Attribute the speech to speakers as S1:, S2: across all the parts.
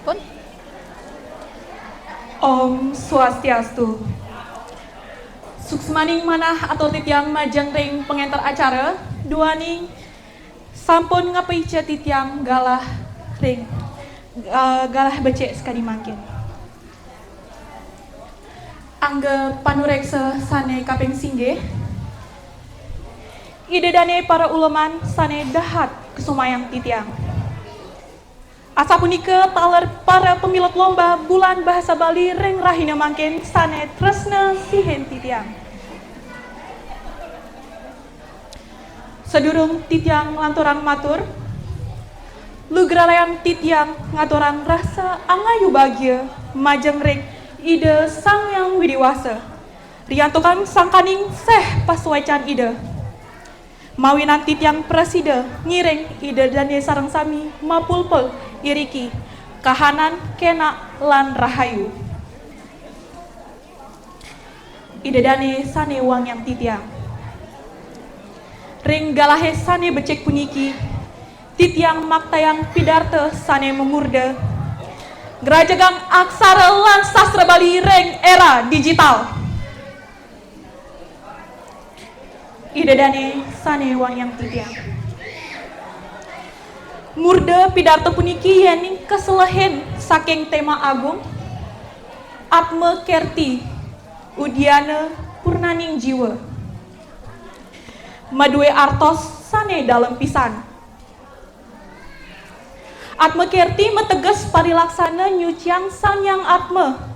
S1: Pun.
S2: Om Swastiastu. Suksmaning manah atau titiang majeng ring pengantar acara duaning sampun ngapai titiang galah ring galah becek sekali mangkin. Angga panureksa sane kaping singge ide dane para uleman sane dahat kesumayang titiang. Asa punika taler para pemilot lomba bulan bahasa Bali ring rahina mangkin sane tresna sihen titiang. Sedurung titiang lanturang matur, lugralayang titiang ngaturang rasa angayu bahagia majeng ring ide sang yang widiwasa. Riantukan sangkaning seh pasuaican ide. Mawinan titiang preside ngiring ide dane sareng sami mapulpel iriki kahanan kena lan rahayu. Ide dane sane wang yang titiang. Ring galahe sane becek puniki titiang maktayang pidarte sane memurde. Gerajagang aksara lan sastra Bali ring era digital. Ide dane sane wang yang titiang. Murde pidarto puniki yening keselehen saking tema agung Atma Kerti Udiana Purnaning Jiwa. Madue artos sane dalam pisan. Atma Kerti meteges parilaksana nyucian sanyang atma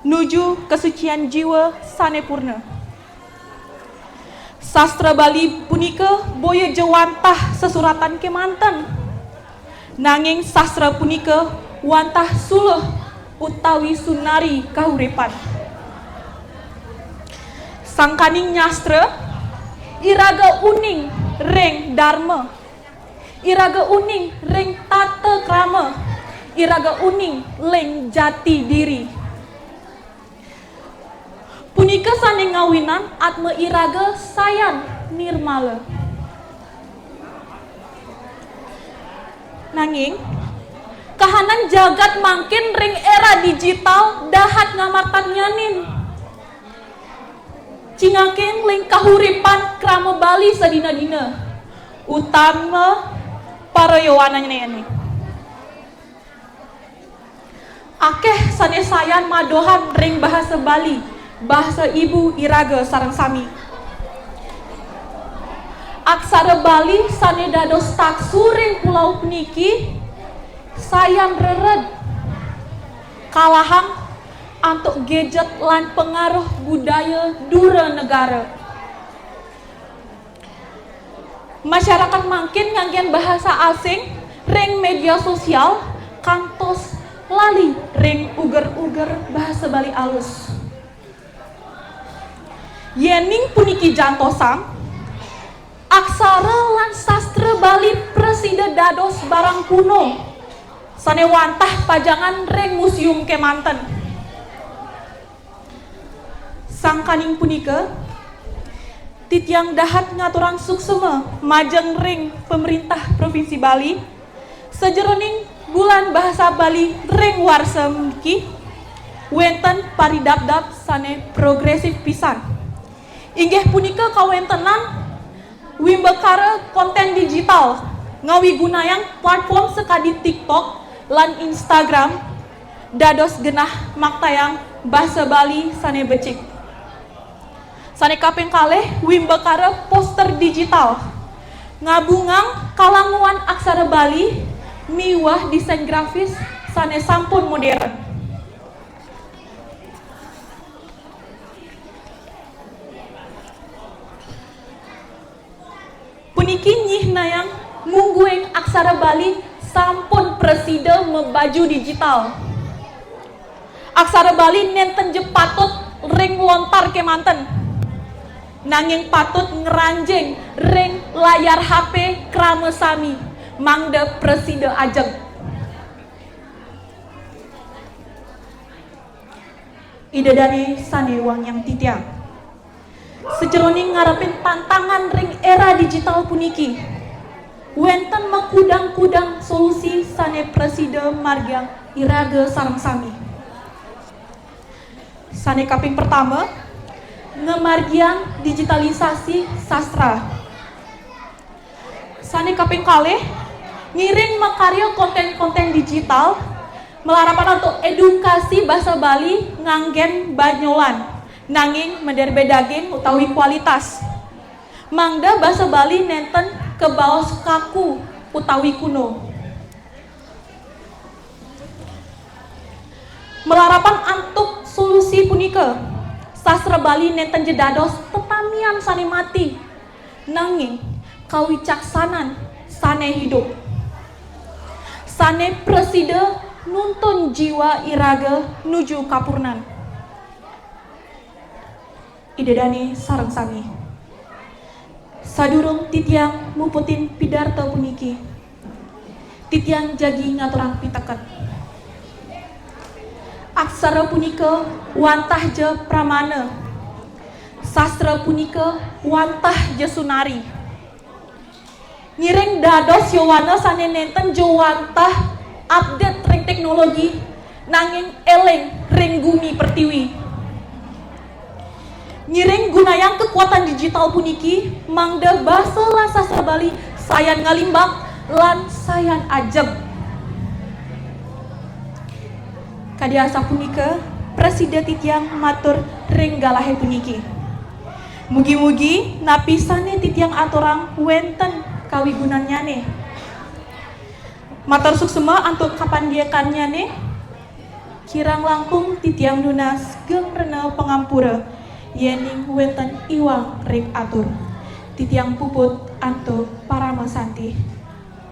S2: nuju kesucian jiwa sane purna. Sastra Bali punika boyo jewantah sesuratan kemanten. Nanging sastra punika wantah suluh utawi sunari kahuripan. Sangkaning nyastra iraga uning ring dharma, iraga uning ring tata krama, iraga uning ling jati diri. Punika sane ngawinan atma iraga sayan nirmala. Nanging kahanan jagat mangkin ring era digital dahat ngamartan nyanin. Cingakin ling kahuripan krama Bali sadina-dina. Utama para yowananya ini. Akeh sane sayan madohan ring bahasa Bali, bahasa ibu iraga sareng sami. Aksara Bali sane dados taksuring pulau puniki sayan rered kalahang antuk gadget lan pengaruh budaya dura negara. Masyarakat mangkin nganggen bahasa asing ring media sosial kantos lali ring uger-uger bahasa Bali alus. Yening puniki jantosang aksara lan sastra Bali preside dados barang kuno sane wantah pajangan ring museum kemanten. Sangkaning punika titiang dahat ngaturang suksema majeng ring pemerintah Provinsi Bali sejeroning bulan bahasa Bali ring warsa miki wenten paridap-dap sane progresif pisan. Inggih punika kawentenan wimbekara konten digital ngawi gunayang platform sekadi TikTok lan Instagram dados genah maktayang bahasa Bali sane becik. Sane kaping kalih wimbekara poster digital ngabungang kalanguan aksara Bali miwah desain grafis sane sampun modern. Puniki nyih nayang mungguing aksara Bali sampun preside mebaju digital. Aksara Bali nenten je patut ring lontar kemanten. Nanging patut ngeranjing ring layar HP krama sami mangda preside ajeng. Ide dani sane wang yang titiang. Sejeroning ngarepin tantangan ring era digital puniki. wenten makudang-kudang solusi sane presiden margiang iraga sareng sami. Sane kaping pertama, ngemargiang digitalisasi sastra. Sane kaping kalih, ngiring makarya konten-konten digital melarapan untuk edukasi bahasa Bali nganggen banyolan nanging menderbedagin utawi kualitas. Mangda bahasa Bali nenten kebaos kaku utawi kuno. Melarapan antuk solusi punika, sastra Bali nenten jedados tetamian sane mati, nanging kawicaksanan sane hidup. Sane preside nuntun jiwa iraga nuju kapurnan. Idedani sareng sami. Sadurung titiang muputin pidarto puniki, titiang jagi ngaturang pitaket. Aksara punika wantah je pramana, sastra punika wantah je sunari. Ngiring dados yowana sane nenten jo wantah update ring teknologi nanging eleng ring gumi pertiwi. Ngiring gunayang kekuatan digital puniki mangda basa lan sastra Bali sayan ngalimbak lan sayan ajeb. Kadiasa punika presiden titiang matur ring galahe puniki. Mugi-mugi napisane titiang aturang wenten kawigunannya nih. Matur suksema antuk kapandiakannya nih. Kirang langkung titiang dunas gemrena pengampura yening wenten iwang ring atur. Titiang puput antuk parama santi.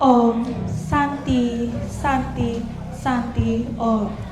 S2: Om Santi Santi Santi Om.